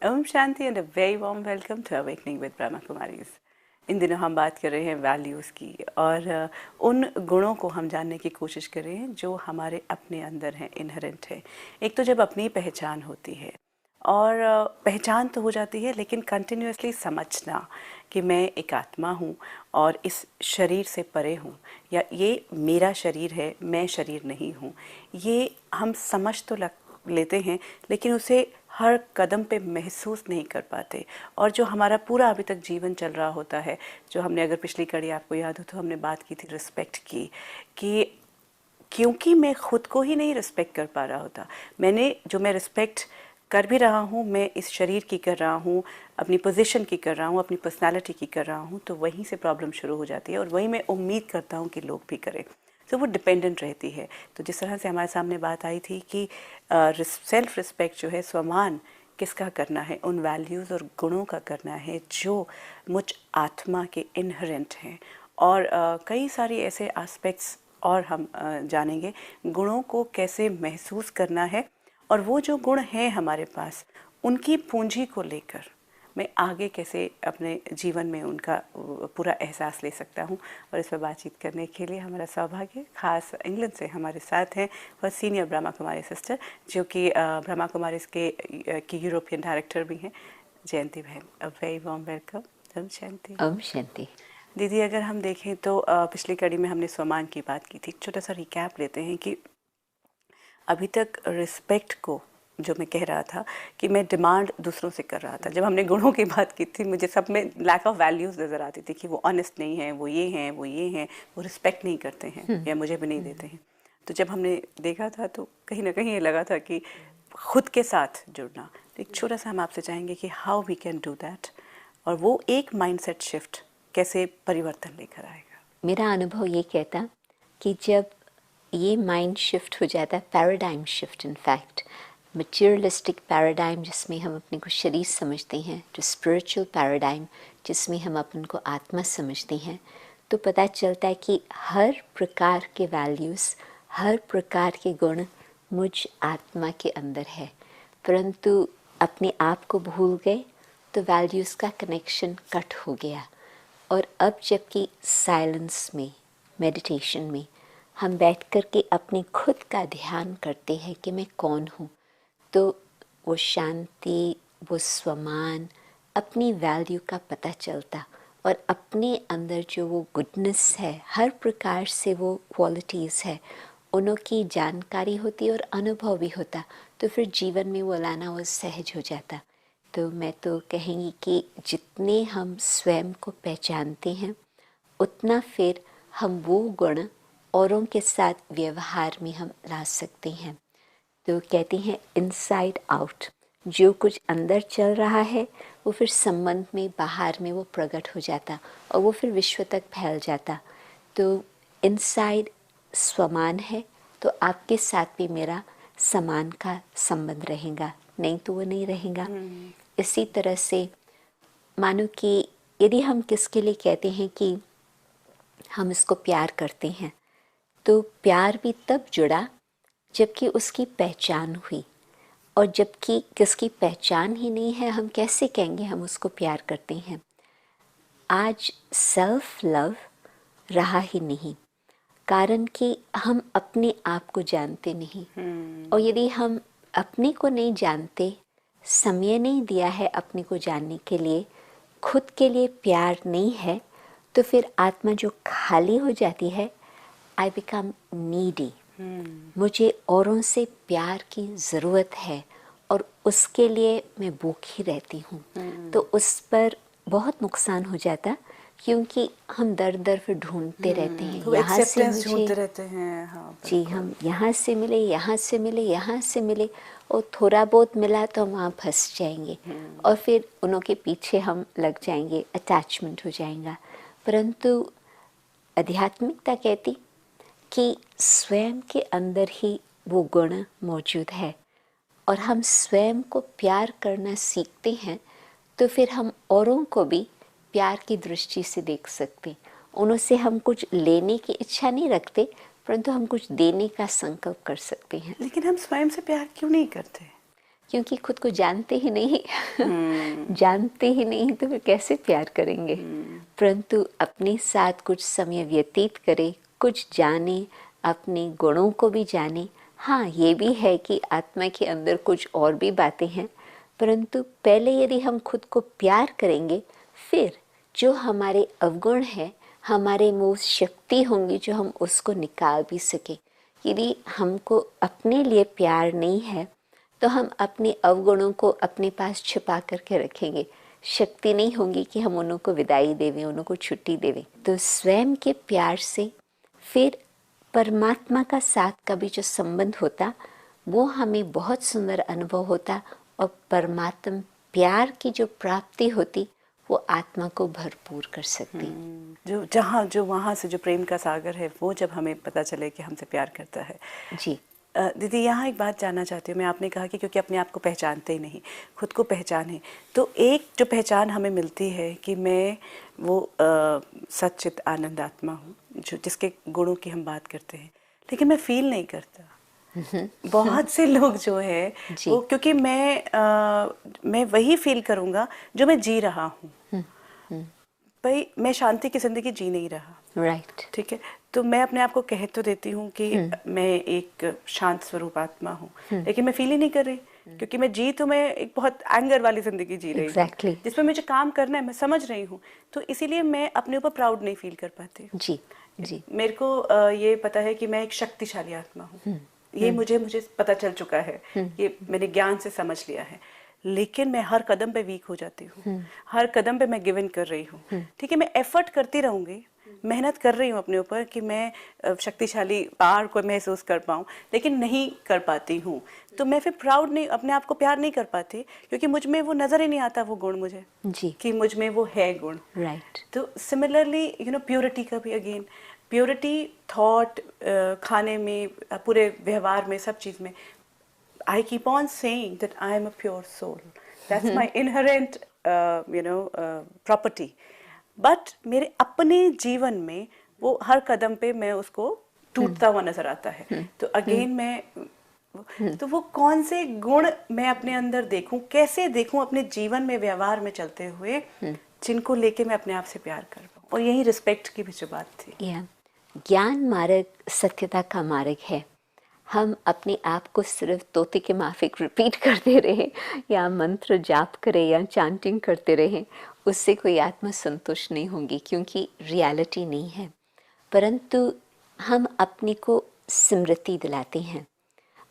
Om Shanti and a very warm welcome to awakening with Brahma Kumaris. इन दिनों हम बात कर रहे हैं वैल्यूज़ की और उन गुणों को हम जानने की कोशिश कर रहे हैं जो हमारे अपने अंदर हैं, इनहेरेंट है। एक तो जब अपनी पहचान होती है और पहचान तो हो जाती है, लेकिन कंटिन्यूसली समझना कि मैं एक आत्मा हूँ और इस शरीर से परे हूँ, या ये मेरा शरीर है, मैं शरीर नहीं हूँ, ये हम समझ तो लेते हैं लेकिन उसे हर कदम पे महसूस नहीं कर पाते। और जो हमारा पूरा अभी तक जीवन चल रहा होता है, जो हमने, अगर पिछली कड़ी आपको याद हो तो हमने बात की थी रिस्पेक्ट की, कि क्योंकि मैं खुद को ही नहीं रिस्पेक्ट कर पा रहा होता, मैं रिस्पेक्ट कर भी रहा हूँ, मैं इस शरीर की कर रहा हूँ, अपनी पोजीशन की कर रहा हूँ, अपनी पर्सनालिटी की कर रहा हूँ, तो वहीं से प्रॉब्लम शुरू हो जाती है और वहीं मैं उम्मीद करता हूँ कि लोग भी करें, तो वो डिपेंडेंट रहती है। तो जिस तरह से हमारे सामने बात आई थी कि सेल्फ रिस्पेक्ट जो है, स्वमान किसका करना है, उन वैल्यूज़ और गुणों का करना है जो मुझ आत्मा के इनहेरेंट हैं। और कई सारी ऐसे एस्पेक्ट्स और हम जानेंगे गुणों को कैसे महसूस करना है, और वो जो गुण हैं हमारे पास, उनकी पूंजी को लेकर मैं आगे कैसे अपने जीवन में उनका पूरा एहसास ले सकता हूँ। और इस पर बातचीत करने के लिए हमारा सौभाग्य, खास इंग्लैंड से हमारे साथ हैं और सीनियर ब्रह्मा कुमारी सिस्टर, जो कि ब्रह्मा कुमारी की यूरोपियन डायरेक्टर भी हैं, जयंती बहन। A very warm welcome. Om Shanti. Om Shanti. दीदी, अगर हम देखें तो पिछली कड़ी में हमने स्वमान की बात की थी। छोटा सा रिकैप लेते हैं कि अभी तक रिस्पेक्ट को, जो मैं कह रहा था कि मैं डिमांड दूसरों से कर रहा था, जब हमने गुणों की बात की थी मुझे सब में लैक ऑफ वैल्यूज़ नज़र आती थी कि वो ऑनेस्ट नहीं है, वो ये हैं, वो ये हैं, वो रिस्पेक्ट नहीं करते हैं या मुझे भी नहीं देते हैं। तो जब हमने देखा था तो कहीं ना कहीं ये लगा था कि खुद के साथ जुड़ना। तो एक छोटा सा हम आपसे चाहेंगे कि how we can do that, और वो एक माइंडसेट शिफ्ट कैसे परिवर्तन लेकर आएगा। मेरा अनुभव ये कहता कि जब ये माइंड शिफ्ट हो जाता है, paradigm shift, in fact materialistic paradigm जिसमें हम अपने को शरीर समझते हैं, जो स्पिरिचुअल पैराडाइम जिसमें हम अपन को आत्मा समझते हैं, तो पता चलता है कि हर प्रकार के वैल्यूज़, हर प्रकार के गुण मुझ आत्मा के अंदर है, परंतु अपने आप को भूल गए तो वैल्यूज़ का कनेक्शन कट हो गया। और अब जबकि साइलेंस में, मेडिटेशन में हम बैठ कर के अपने खुद का ध्यान करते हैं कि मैं कौन हूँ, तो वो शांति, वो स्वमान, अपनी वैल्यू का पता चलता और अपने अंदर जो वो गुडनेस है, हर प्रकार से वो क्वालिटीज़ है, उनों की जानकारी होती और अनुभव भी होता, तो फिर जीवन में वो लाना वो सहज हो जाता। तो मैं तो कहेंगी कि जितने हम स्वयं को पहचानते हैं उतना फिर हम वो गुण औरों के साथ व्यवहार में हम ला सकते हैं। तो कहते हैं इनसाइड आउट, जो कुछ अंदर चल रहा है वो फिर संबंध में, बाहर में वो प्रकट हो जाता और वो फिर विश्व तक फैल जाता। तो इनसाइड स्वमान है तो आपके साथ भी मेरा समान का संबंध रहेगा, नहीं तो वो नहीं रहेगा। इसी तरह से मानो कि यदि हम किसके लिए कहते हैं कि हम इसको प्यार करते हैं, तो प्यार भी तब जुड़ा जबकि उसकी पहचान हुई, और जबकि किसकी पहचान ही नहीं है हम कैसे कहेंगे हम उसको प्यार करते हैं। आज सेल्फ लव रहा ही नहीं, कारण कि हम अपने आप को जानते नहीं। और यदि हम अपने को नहीं जानते, समय नहीं दिया है अपने को जानने के लिए, खुद के लिए प्यार नहीं है, तो फिर आत्मा जो खाली हो जाती है, आई बिकम नीडी, मुझे औरों से प्यार की ज़रूरत है और उसके लिए मैं भूखी रहती हूँ। तो उस पर बहुत नुकसान हो जाता, क्योंकि हम दर दर फिर ढूंढते रहते हैं, यहाँ से मुझे ढूंढते रहते हैं। हाँ, जी, हम यहाँ से मिले, यहाँ से मिले, यहाँ से मिले, और थोड़ा बहुत मिला तो हम वहाँ फंस जाएंगे और फिर उन्हों के पीछे हम लग जाएंगे, अटैचमेंट हो जाएगा। परंतु आध्यात्मिकता कहती कि स्वयं के अंदर ही वो गुण मौजूद है, और हम स्वयं को प्यार करना सीखते हैं तो फिर हम औरों को भी प्यार की दृष्टि से देख सकते। उन्हों से हम कुछ लेने की इच्छा नहीं रखते, परंतु हम कुछ देने का संकल्प कर सकते हैं। लेकिन हम स्वयं से प्यार क्यों नहीं करते? क्योंकि खुद को जानते ही नहीं जानते ही नहीं तो फिर कैसे प्यार करेंगे। परंतु अपने साथ कुछ समय व्यतीत करें, कुछ जाने, अपने गुणों को भी जाने। हाँ, ये भी है कि आत्मा के अंदर कुछ और भी बातें हैं, परंतु पहले यदि हम खुद को प्यार करेंगे, फिर जो हमारे अवगुण हैं, हमारे में वो शक्ति होंगी जो हम उसको निकाल भी सकें। यदि हमको अपने लिए प्यार नहीं है तो हम अपने अवगुणों को अपने पास छिपा करके रखेंगे, शक्ति नहीं होगी कि हम उन्हों को विदाई देवें, उन्हों को छुट्टी देवें। तो स्वयं के प्यार से फिर परमात्मा का साथ का भी जो संबंध होता वो हमें बहुत सुंदर अनुभव होता, और परमात्मा प्यार की जो प्राप्ति होती वो आत्मा को भरपूर कर सकती। जो वहाँ से जो प्रेम का सागर है वो जब हमें पता चले कि हमसे प्यार करता है। जी दीदी, यहाँ एक बात जानना चाहती हूँ मैं। आपने कहा कि क्योंकि अपने आप को पहचानते ही नहीं, खुद को पहचाने, तो एक जो पहचान हमें मिलती है कि मैं वो सच्चित आनंद आत्मा हूँ, जो जिसके गुणों की हम बात करते हैं, लेकिन मैं फील नहीं करता। बहुत से लोग जो है वो, क्योंकि मैं वही फील करूँगा जो मैं जी रहा हूँ। भाई, मैं शांति की जिंदगी जी नहीं रहा। राइट ठीक है, तो मैं अपने आप को कह तो देती हूँ कि मैं एक शांत स्वरूप आत्मा हूँ, लेकिन मैं फील ही नहीं कर रही, क्योंकि मैं एक बहुत एंगर वाली जिंदगी जी रही हूँ, जिसमें मुझे काम करना है, मैं समझ रही हूँ। तो इसीलिए मैं अपने ऊपर प्राउड नहीं फील कर पाती। जी मेरे को ये पता है कि मैं एक शक्तिशाली आत्मा हूँ, ये मुझे पता चल चुका है, ये मैंने ज्ञान से समझ लिया है। लेकिन मैं हर कदम पे वीक हो जाती हूँ, हर कदम पे मैं गिव इन कर रही हूँ। ठीक है, मैं एफर्ट करती रहूंगी, मेहनत कर रही हूँ अपने ऊपर कि मैं शक्तिशाली पावर को महसूस कर पाऊँ, लेकिन नहीं कर पाती हूँ। तो मैं फिर प्राउड नहीं, अपने आप को प्यार नहीं कर पाती, क्योंकि मुझ में वो नजर ही नहीं आता वो गुण मुझे, कि मुझ में वो है गुण। राइट। तो सिमिलरली प्योरिटी का भी अगेन, प्योरिटी थॉट, खाने में, पूरे व्यवहार में, सब चीज़ में, I keep on saying that I am a pure soul. That's my inherent, property. But मेरे अपने जीवन में वो हर कदम पे मैं उसको टूटता हुआ नजर आता है। तो अगेन तो वो कौन से गुण मैं अपने अंदर देखूं, कैसे देखूं अपने जीवन में, व्यवहार में चलते हुए, जिनको लेके मैं अपने आप से प्यार कर पाऊं। और यही रिस्पेक्ट की भी जो बात थी। ज्ञान मार्ग सत्यता का मार्ग है। हम अपने आप को सिर्फ तोते के माफिक रिपीट करते रहें, या मंत्र जाप करें, या चैंटिंग करते रहें, उससे कोई आत्मा संतुष्ट नहीं होगी, क्योंकि रियलिटी नहीं है। परंतु हम अपने को स्मृति दिलाते हैं।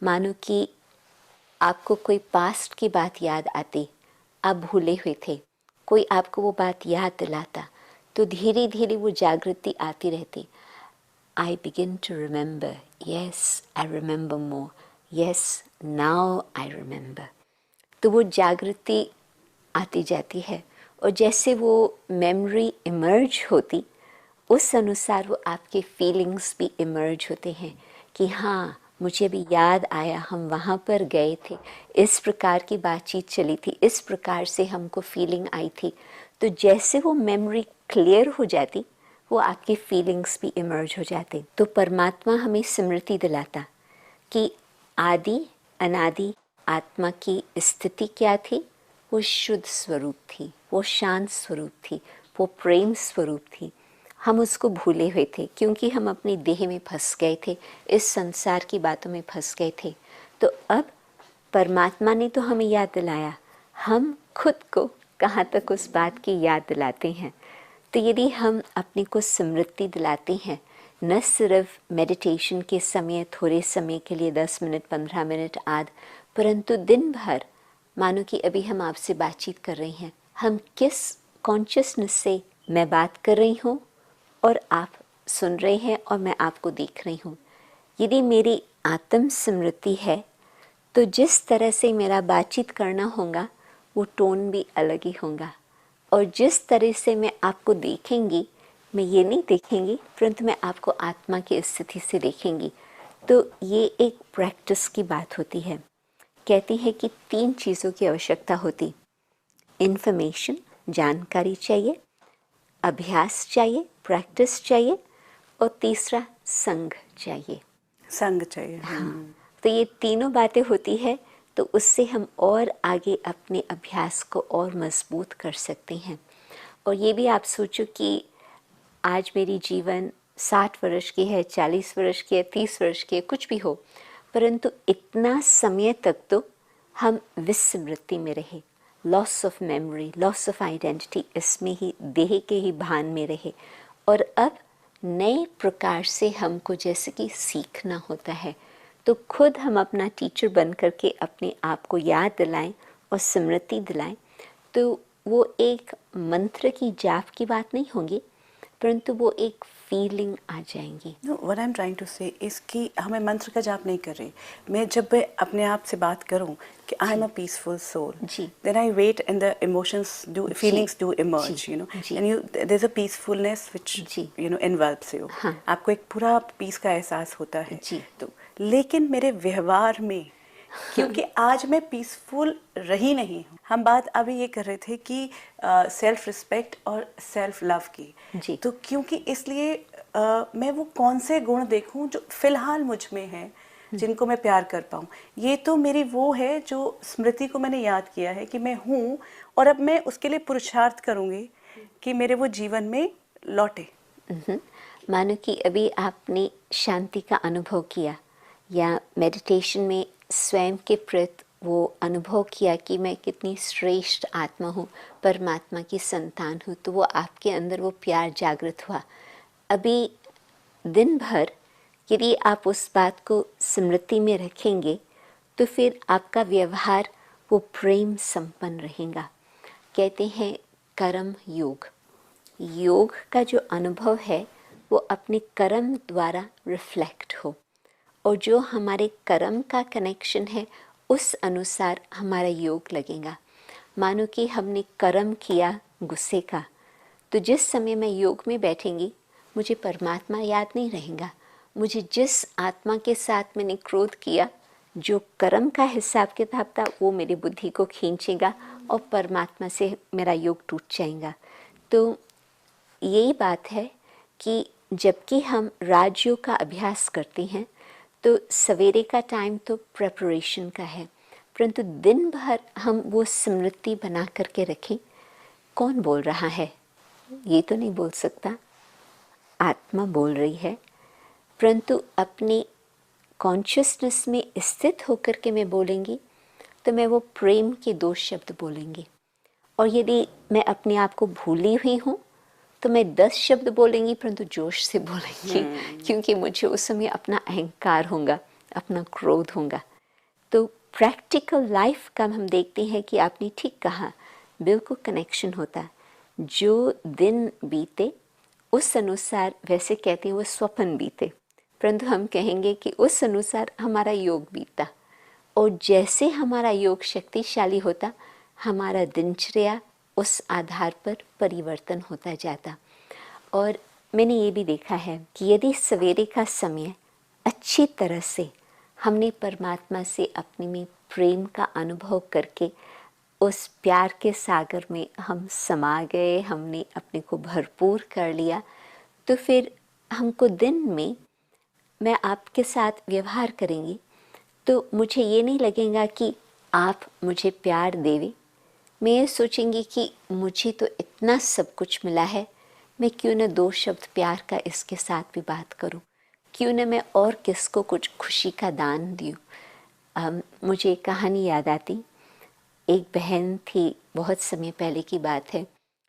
मानो कि आपको कोई पास्ट की बात याद आती, आप भूले हुए थे, कोई आपको वो बात याद दिलाता, तो धीरे धीरे वो जागृति आती रहती। I begin to remember. Yes, I remember more. Yes, now I remember. तो वो जागृति आती जाती है, और जैसे वो मेमोरी इमर्ज होती, उस अनुसार वो आपके फीलिंग्स भी इमर्ज होते हैं कि हाँ, मुझे भी याद आया, हम वहाँ पर गए थे, इस प्रकार की बातचीत चली थी, इस प्रकार से हमको फीलिंग आई थी। तो जैसे वो मेमोरी क्लियर हो जाती, वो आपकी फीलिंग्स भी इमर्ज हो जाते। तो परमात्मा हमें स्मृति दिलाता कि आदि अनादि आत्मा की स्थिति क्या थी। वो शुद्ध स्वरूप थी, वो शांत स्वरूप थी, वो प्रेम स्वरूप थी। हम उसको भूले हुए थे, क्योंकि हम अपनी देह में फंस गए थे, इस संसार की बातों में फंस गए थे। तो अब परमात्मा ने तो हमें याद दिलाया, हम खुद को कहाँ तक उस बात की याद दिलाते हैं। तो यदि हम अपने को स्मृति दिलाते हैं, न सिर्फ मेडिटेशन के समय, थोड़े समय के लिए 10 मिनट 15 मिनट आध, परंतु दिन भर, मानो कि अभी हम आपसे बातचीत कर रहे हैं, हम किस कॉन्शियसनेस से मैं बात कर रही हूँ और आप सुन रहे हैं और मैं आपको देख रही हूँ। यदि मेरी आत्म स्मृति है तो जिस तरह से मेरा बातचीत करना होगा वो टोन भी अलग ही होगा, और जिस तरह से मैं आपको देखेंगी, मैं ये नहीं देखेंगी, परंतु मैं आपको आत्मा की स्थिति से देखेंगी। तो ये एक प्रैक्टिस की बात होती है। कहती है कि 3 चीज़ों की आवश्यकता होती, इन्फॉर्मेशन, जानकारी चाहिए, अभ्यास चाहिए, प्रैक्टिस चाहिए, और तीसरा संग चाहिए। संग चाहिए। हाँ, तो ये तीनों बातें होती है तो उससे हम और आगे अपने अभ्यास को और मजबूत कर सकते हैं। और ये भी आप सोचो कि आज मेरी जीवन 60 वर्ष की है, 40 वर्ष की है, 30 वर्ष की है, कुछ भी हो, परंतु इतना समय तक तो हम विस्मृति में रहे, loss of memory, loss of identity, इसमें ही देह के ही भान में रहे। और अब नए प्रकार से हमको जैसे कि सीखना होता है, तो खुद हम अपना टीचर बन करके अपने आप को याद दिलाएं और स्मृति दिलाएं, तो वो एक मंत्र की जाप की बात नहीं होगी, परंतु वो एक फीलिंग आ जाएंगी। No, what I am trying to say इसकी हमें मंत्र का जाप नहीं कर रही। मैं जब मैं अपने आप से बात करूं कि I am a peaceful soul, then I wait and the emotions do, feelings do emerge, you know, and you there is a peacefulness which you know involves you. आपको एक पूरा पीस का एहसास होता है। तो लेकिन मेरे व्यवहार में, क्योंकि आज मैं पीसफुल रही नहीं हूँ, हम बात अभी ये कर रहे थे कि सेल्फ रिस्पेक्ट और सेल्फ लव की, तो क्योंकि इसलिए मैं वो कौन से गुण देखूं जो फिलहाल मुझ में हैं, जिनको मैं प्यार कर पाऊँ। ये तो मेरी वो है जो स्मृति को मैंने याद किया है कि मैं हूँ, और अब मैं उसके लिए पुरुषार्थ करूँगी कि मेरे वो जीवन में लौटे। मानो कि अभी आपने शांति का अनुभव किया या मेडिटेशन में स्वयं के प्रति वो अनुभव किया कि मैं कितनी श्रेष्ठ आत्मा हूँ, परमात्मा की संतान हूँ, तो वो आपके अंदर वो प्यार जागृत हुआ। अभी दिन भर यदि आप उस बात को स्मृति में रखेंगे तो फिर आपका व्यवहार वो प्रेम संपन्न रहेगा। कहते हैं कर्म योग, योग का जो अनुभव है वो अपने कर्म द्वारा रिफ्लेक्ट हो, और जो हमारे कर्म का कनेक्शन है उस अनुसार हमारा योग लगेगा। मानो कि हमने कर्म किया गुस्से का, तो जिस समय मैं योग में बैठेंगी मुझे परमात्मा याद नहीं रहेगा। मुझे जिस आत्मा के साथ मैंने क्रोध किया, जो कर्म का हिसाब किताब था, वो मेरी बुद्धि को खींचेगा और परमात्मा से मेरा योग टूट जाएगा। तो यही बात है कि जबकि हम राजयोग का अभ्यास करते हैं तो सवेरे का टाइम तो प्रेपरेशन का है, परंतु दिन भर हम वो स्मृति बना करके रखें। कौन बोल रहा है? ये तो नहीं बोल सकता, आत्मा बोल रही है, परंतु अपने कॉन्शियसनेस में स्थित होकर के मैं बोलेंगी तो मैं वो प्रेम के 2 शब्द बोलेंगी। और यदि मैं अपने आप को भूली हुई हूँ तो मैं 10 शब्द बोलेंगी, परंतु जोश से बोलेंगी, क्योंकि मुझे उस समय अपना अहंकार होगा, अपना क्रोध होगा। तो प्रैक्टिकल लाइफ का हम देखते हैं कि आपने ठीक कहा, बिल्कुल कनेक्शन होता। जो दिन बीते उस अनुसार, वैसे कहते हैं वो स्वप्न बीते, परंतु हम कहेंगे कि उस अनुसार हमारा योग बीता। और जैसे हमारा योग शक्तिशाली होता, हमारा दिनचर्या उस आधार पर परिवर्तन होता जाता। और मैंने ये भी देखा है कि यदि सवेरे का समय अच्छी तरह से हमने परमात्मा से अपने में प्रेम का अनुभव करके उस प्यार के सागर में हम समा गए, हमने अपने को भरपूर कर लिया, तो फिर हमको दिन में मैं आपके साथ व्यवहार करेंगी तो मुझे ये नहीं लगेगा कि आप मुझे प्यार देवे। मैं ये सोचेंगी कि मुझे तो इतना सब कुछ मिला है, मैं क्यों न 2 शब्द प्यार का इसके साथ भी बात करूं, क्यों न मैं और किसको कुछ खुशी का दान दूं। मुझे एक कहानी याद आती। एक बहन थी, बहुत समय पहले की बात है,